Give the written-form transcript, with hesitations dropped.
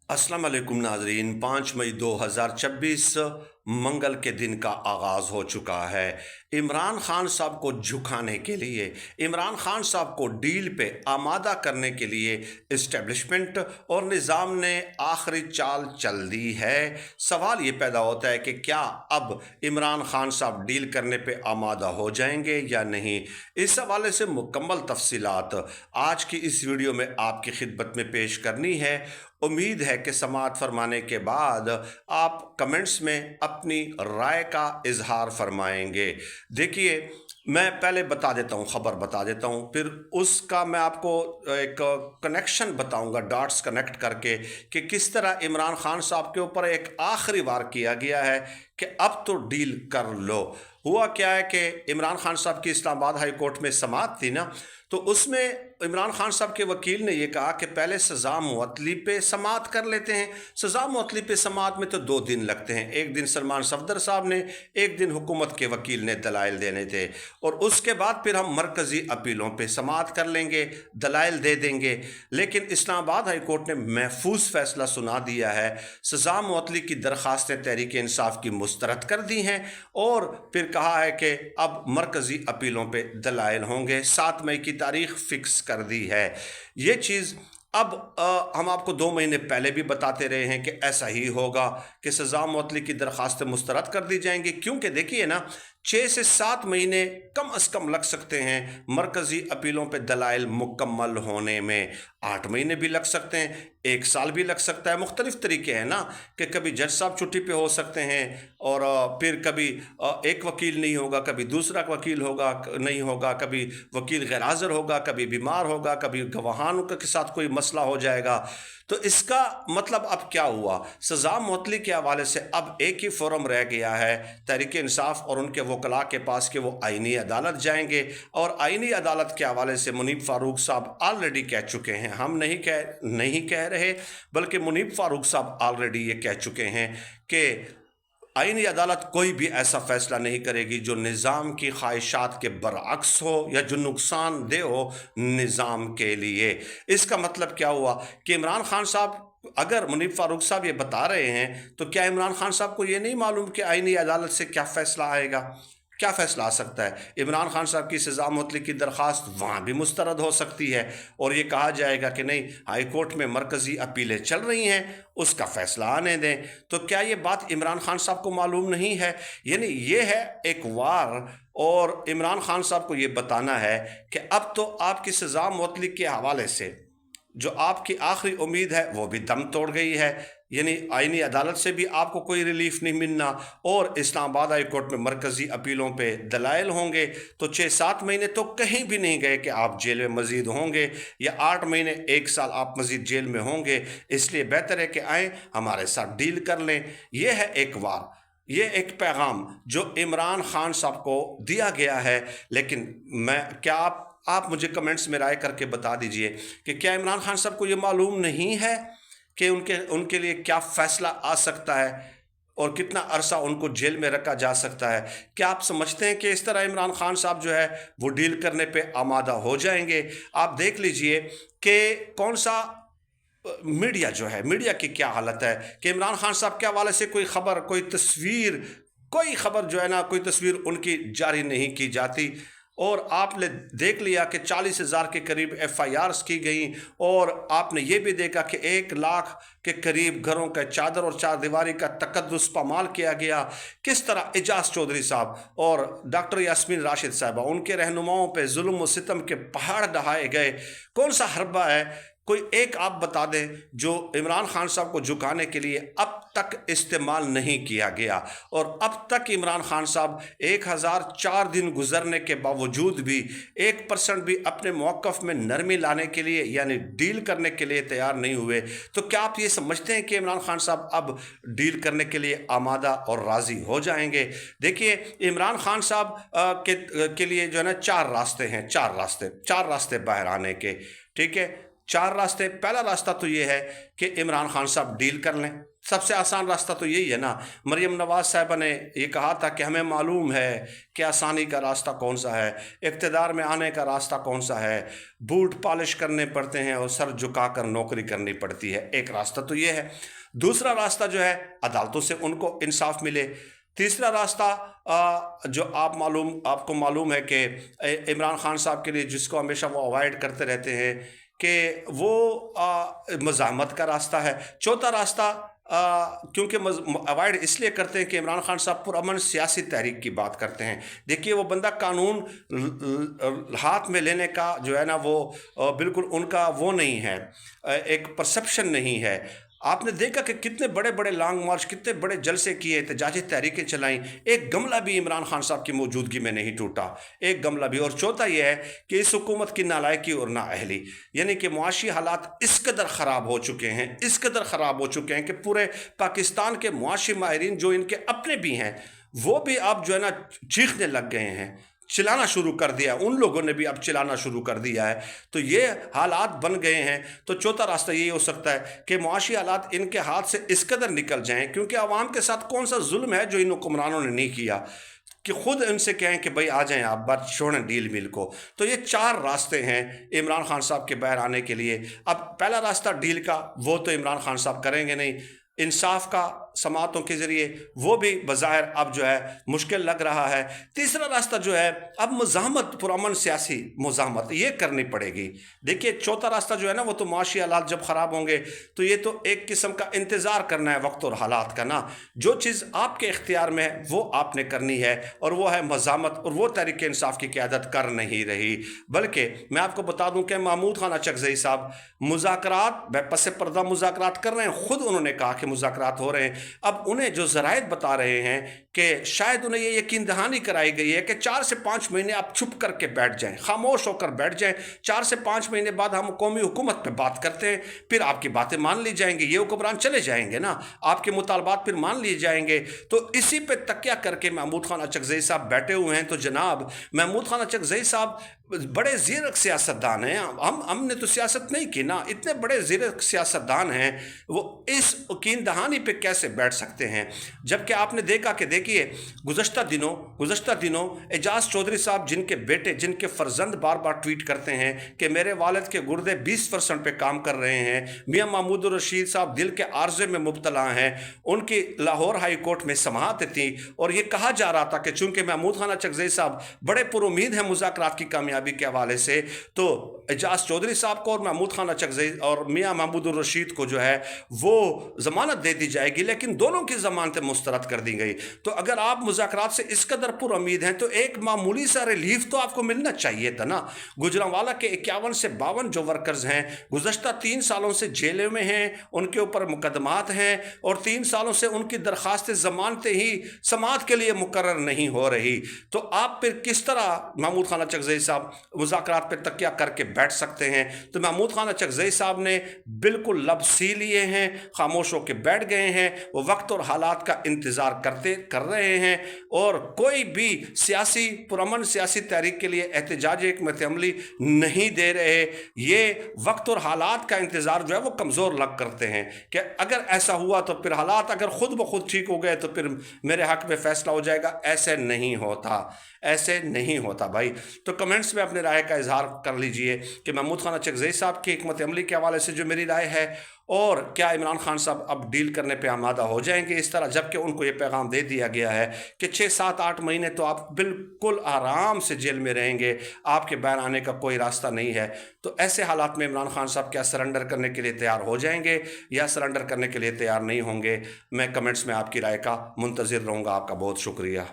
अस्सलाम वालेकुम नाजरीन। 5 मई 2026 मंगल के दिन का आगाज़ हो चुका है। इमरान खान साहब को झुकाने के लिए, इमरान खान साहब को डील पे आमादा करने के लिए इस्टेब्लिशमेंट और निज़ाम ने आखिरी चाल चल दी है। सवाल ये पैदा होता है कि क्या अब इमरान खान साहब डील करने पे आमादा हो जाएंगे या नहीं। इस हवाले से मुकम्मल तफसीलात आज की इस वीडियो में आपकी खिदमत में पेश करनी है। उम्मीद है कि समाअत फरमाने के बाद आप कमेंट्स में अपनी राय का इजहार फरमाएंगे। देखिए, मैं पहले बता देता हूँ, खबर बता देता हूँ, फिर उसका मैं आपको एक कनेक्शन बताऊँगा, डॉट्स कनेक्ट करके, कि किस तरह इमरान खान साहब के ऊपर एक आखिरी वार किया गया है कि अब तो डील कर लो। हुआ क्या है कि इमरान खान साहब की इस्लामाबाद हाई कोर्ट में समाअत थी ना, तो उसमें इमरान खान साहब के वकील ने यह कहा कि पहले सज़ा मुअत्तली पे समाअत कर लेते हैं। सज़ा मुअत्तली पे समाअत में तो 2 दिन लगते हैं। एक दिन सलमान सफदर साहब ने, एक दिन हुकूमत के वकील ने दलाइल देने थे, और उसके बाद फिर हम मरकज़ी अपीलों पे समाअत कर लेंगे, दलाइल दे देंगे। लेकिन इस्लामाबाद हाई कोर्ट ने महफूज फैसला सुना दिया है। सज़ा मुअत्तली की दरख्वास्तें तहरीक इंसाफ की मुस्तरद कर दी हैं, और फिर कहा है कि अब मरकज़ी अपीलों पे दलाइल होंगे। 7 मई की तारीख फिक्स कर दी है। ये चीज़ अब हम आपको 2 महीने पहले भी बताते रहे हैं कि ऐसा ही होगा कि सज़ा मुअत्तली की दरख्वास्तें मुस्तरद कर दी जाएंगी, क्योंकि देखिए ना, 6 से 7 महीने कम अज़ कम लग सकते हैं मरकज़ी अपीलों पे दलाइल मुकम्मल होने में। 8 महीने भी लग सकते हैं, 1 साल भी लग सकता है। मुख्तलिफ तरीके हैं ना, कि कभी जज साहब छुट्टी पे हो सकते हैं, और फिर कभी एक वकील नहीं होगा, कभी दूसरा वकील होगा नहीं होगा, कभी वकील गैर हाज़िर होगा, कभी बीमार होगा, कभी गवाहान के साथ कोई मसला हो जाएगा। तो इसका मतलब अब क्या हुआ, सज़ा मुअत्तली के हवाले से अब एक ही फोरम रह गया है तहरीक इंसाफ और उनके वकला के पास, कि वो आईनी अदालत जाएंगे। और आईनी अदालत के हवाले से मुनीब फ़ारूक साहब ऑलरेडी कह चुके हैं, हम नहीं कह रहे, बल्कि मुनीब फ़ारूक साहब ऑलरेडी ये कह चुके हैं कि आईनी अदालत कोई भी ऐसा फैसला नहीं करेगी जो निज़ाम की ख्वाहिशात के बरअक्स हो या जो नुकसानदेह हो निज़ाम के लिए। इसका मतलब क्या हुआ कि इमरान खान साहब, अगर मुनीब फ़ारूक साहब ये बता रहे हैं, तो क्या इमरान खान साहब को ये नहीं मालूम कि आईनी अदालत से क्या फ़ैसला आएगा, क्या फ़ैसला आ सकता है। इमरान खान साहब की सज़ा मुअत्तली की दरख्वास्त वहाँ भी मुस्तरद हो सकती है, और ये कहा जाएगा कि नहीं, हाई कोर्ट में मरकज़ी अपीलें चल रही हैं, उसका फ़ैसला आने दें। तो क्या ये बात इमरान खान साहब को मालूम नहीं है? यानी ये है एक वार, और इमरान खान साहब को ये बताना है कि अब तो आपकी सज़ा मुअत्तली के हवाले से जो आपकी आखिरी उम्मीद है वो भी दम तोड़ गई है। यानी आईनी अदालत से भी आपको कोई रिलीफ नहीं मिलना, और इस्लामाबाद हाई कोर्ट में मरकज़ी अपीलों पे दलाइल होंगे। तो 6-7 महीने तो कहीं भी नहीं गए कि आप जेल में मज़ीद होंगे, या 8 महीने 1 साल आप मज़ीद जेल में होंगे। इसलिए बेहतर है कि आएँ, हमारे साथ डील कर लें। यह है एक वार, ये एक पैगाम जो इमरान खान साहब को दिया गया है। लेकिन मैं क्या आप मुझे कमेंट्स में राय करके बता दीजिए कि क्या इमरान खान साहब को ये मालूम नहीं है कि उनके लिए क्या फ़ैसला आ सकता है, और कितना अरसा उनको जेल में रखा जा सकता है। क्या आप समझते हैं कि इस तरह इमरान खान साहब जो है वो डील करने पे आमादा हो जाएंगे? आप देख लीजिए कि कौन सा मीडिया जो है, मीडिया की क्या हालत है, कि इमरान खान साहब के हवाले से कोई खबर, कोई तस्वीर, कोई खबर जो है ना, कोई तस्वीर उनकी जारी नहीं की जाती। और आपने देख लिया कि 40,000 के करीब FIRs की गई, और आपने ये भी देखा कि 1 लाख के करीब घरों का चादर और चारदीवारी का तकद्दुस पामाल किया गया। किस तरह एजाज चौधरी साहब और डॉक्टर यास्मीन राशिद साहबा, उनके रहनुमाओं पे जुल्म व सितम के पहाड़ ढहाए गए। कौन सा हरबा है, कोई एक आप बता दें जो इमरान खान साहब को झुकाने के लिए अब तक इस्तेमाल नहीं किया गया। और अब तक इमरान खान साहब 1004 दिन गुजरने के बावजूद भी 1% भी अपने मौक़िफ़ में नरमी लाने के लिए, यानी डील करने के लिए तैयार नहीं हुए। तो क्या आप ये समझते हैं कि इमरान खान साहब अब डील करने के लिए आमादा और राज़ी हो जाएंगे? देखिए, इमरान खान साहब के लिए जो है ना 4 रास्ते हैं, 4 रास्ते बाहर आने के। ठीक है, 4 रास्ते। पहला रास्ता तो ये है कि इमरान खान साहब डील कर लें। सबसे आसान रास्ता तो यही है ना। मरियम नवाज साहिबा ने ये कहा था कि हमें मालूम है कि आसानी का रास्ता कौन सा है, इक़्तिदार में आने का रास्ता कौन सा है, बूट पॉलिश करने पड़ते हैं और सर झुकाकर नौकरी करनी पड़ती है। एक रास्ता तो ये है। दूसरा रास्ता जो है अदालतों से उनको इंसाफ मिले। तीसरा रास्ता जो आपको मालूम है कि इमरान खान साहब के लिए जिसको हमेशा वो अवॉइड करते रहते हैं कि वो मज़ाहमत का रास्ता है। चौथा रास्ता क्योंकि अवॉइड इसलिए करते हैं कि इमरान खान साहब पुरअमन सियासी तहरीक की बात करते हैं। देखिए वो बंदा कानून हाथ में लेने का जो है ना वो बिल्कुल उनका वो नहीं है, एक परसेप्शन नहीं है। आपने देखा कि कितने बड़े बड़े लॉन्ग मार्च, कितने बड़े जलसे किए, एहतजाजी तहरीकें चलाईं, एक गमला भी इमरान खान साहब की मौजूदगी में नहीं टूटा, एक गमला भी। और चौथा यह है कि इस हुकूमत की नालायकी और नाअहली, यानी कि मुआशी हालात इस कदर ख़राब हो चुके हैं, इस कदर ख़राब हो चुके हैं कि पूरे पाकिस्तान के मुआशी माहिरीन जो इनके अपने भी हैं वो भी अब जो है ना चीखने लग गए हैं, चिल्लाना शुरू कर दिया। उन लोगों ने भी अब चिल्लाना शुरू कर दिया है। तो ये हालात बन गए हैं। तो चौथा रास्ता ये हो सकता है कि मुआशी हालात इनके हाथ से इस कदर निकल जाएं, क्योंकि आवाम के साथ कौन सा जुल्म है जो इन हुक्मरानों ने नहीं किया, कि खुद इनसे कहें कि भाई आ जाएं आप, बात छोड़ें डील मिल को। तो ये 4 रास्ते हैं इमरान खान साहब के बाहर आने के लिए। अब पहला रास्ता डील का, वो तो इमरान खान साहब करेंगे नहीं। इंसाफ का समातों के ज़रिए वो भी बज़ाहिर अब जो है मुश्किल लग रहा है। तीसरा रास्ता जो है अब मुज़ाहमत, पुरअमन सियासी मुज़ाहमत ये करनी पड़ेगी। देखिए चौथा रास्ता जो है ना वो तो माशी हालात जब ख़राब होंगे तो ये तो एक किस्म का इंतज़ार करना है वक्त और हालात का ना। जो चीज़ आपके इख्तियार में है वो आपने करनी है, और वो है मुज़ाहमत। और वो तहरीक इंसाफ की क़यादत कर नहीं रही। बल्कि मैं आपको बता दूँ कि महमूद खान अचकज़ई साहब मुज़ाकरात पस पर्दा मुज़ाकरात कर रहे हैं। ख़ुद उन्होंने कहा कि मुज़ाकरात हो रहे हैं। अब उन्हें जो ज़राइद बता रहे हैं कि शायद उन्हें ये यकीन दहानी कराई गई है कि 4 से 5 महीने आप चुप करके बैठ जाएं, खामोश होकर बैठ जाएं। 4 से 5 महीने बाद हम कौमी हुकूमत पे बात करते हैं, फिर आपकी बातें मान ली जाएंगी, ये हुक्मरान चले जाएंगे ना, आपके मुतालबात फिर मान लिए जाएंगे। तो इसी पे तकिया करके महमूद खान अचकज़ई साहब बैठे हुए हैं। तो जनाब महमूद खान अचकज़ई साहब बड़े ज़ीरक सियासतदान हैं। हमने तो सियासत नहीं की ना, इतने बड़े ज़ीरक सियासतदान हैं, वो इस यकीन दहानी पे कैसे बैठ सकते हैं? जबकि आपने देखा कि देखिए गुज़श्ता दिनों एजाज चौधरी साहब, जिनके बेटे, जिनके फर्जंद बार बार ट्वीट करते हैं कि मेरे वालिद के गुर्दे 20% पे काम कर रहे हैं, मियाँ महमूद रशीद साहब दिल के आर्जे में मुब्तला हैं, उनकी लाहौर हाई कोर्ट में समाअत थी, और ये कहा जा रहा था कि चूँकि महमूद खान अचकज़ई साहब बड़े पुरुमीद हैं मुज़ाकरात की कामयाबी के हवाले से, तो एजाज चौधरी साहब को और महमूद खान अचकज़ई और मियाँ महमूद रशीद को जो है वो ज़मानत दे दी जाएगी, लेकिन दोनों की ज़मानतें मुस्तरद कर दी गई। तो अगर आप मुज़ाकरात से इस कदर पुरुमीद हैं तो एक मामूली सा रिलीफ तो आपको मिलना चाहिए था ना। गुजरांवाला के 51 से 52 जो वर्कर्स हैं गुज़श्ता 3 सालों से जेलों में हैं, उनके ऊपर मुकदमात हैं, और 3 सालों से उनकी दरख्वास्त ज़मानतें ही समाअत के लिए मुकर्रर नहीं हो रही। तो आप फिर किस तरह महमूद खान अचकज़ई साहब मुज़ाकरात पर तकिया करके बैठ सकते हैं? तो महमूद खान अचकज़ई साहब ने बिल्कुल लब सी लिए हैं, खामोश होकर बैठ गए हैं, वो वक्त और हालात का इंतज़ार कर रहे हैं, और कोई भी सियासी पुरअमन सियासी तहरीक के लिए एहतजाजी हिकमत अमली नहीं दे रहे। ये वक्त और हालात का इंतज़ार जो है वो कमज़ोर लग करते हैं कि अगर ऐसा हुआ तो फिर हालात अगर ख़ुद ब खुद ठीक हो गए तो फिर मेरे हक़ में फ़ैसला हो जाएगा। ऐसे नहीं होता, ऐसे नहीं होता भाई। तो कमेंट्स में अपने राय का इजहार कर लीजिए कि महमूद खान अचकज़ई साहब की हिकमत अमली के हवाले से जो मेरी राय है, और क्या इमरान खान साहब अब डील करने पे आमादा हो जाएंगे इस तरह, जबकि उनको ये पैगाम दे दिया गया है कि 6, 7, 8 महीने तो आप बिल्कुल आराम से जेल में रहेंगे, आपके बाहर आने का कोई रास्ता नहीं है। तो ऐसे हालात में इमरान खान साहब क्या सरेंडर करने के लिए तैयार हो जाएंगे या सरेंडर करने के लिए तैयार नहीं होंगे? मैं कमेंट्स में आपकी राय का मुंतज़िर रहूँगा। आपका बहुत शुक्रिया।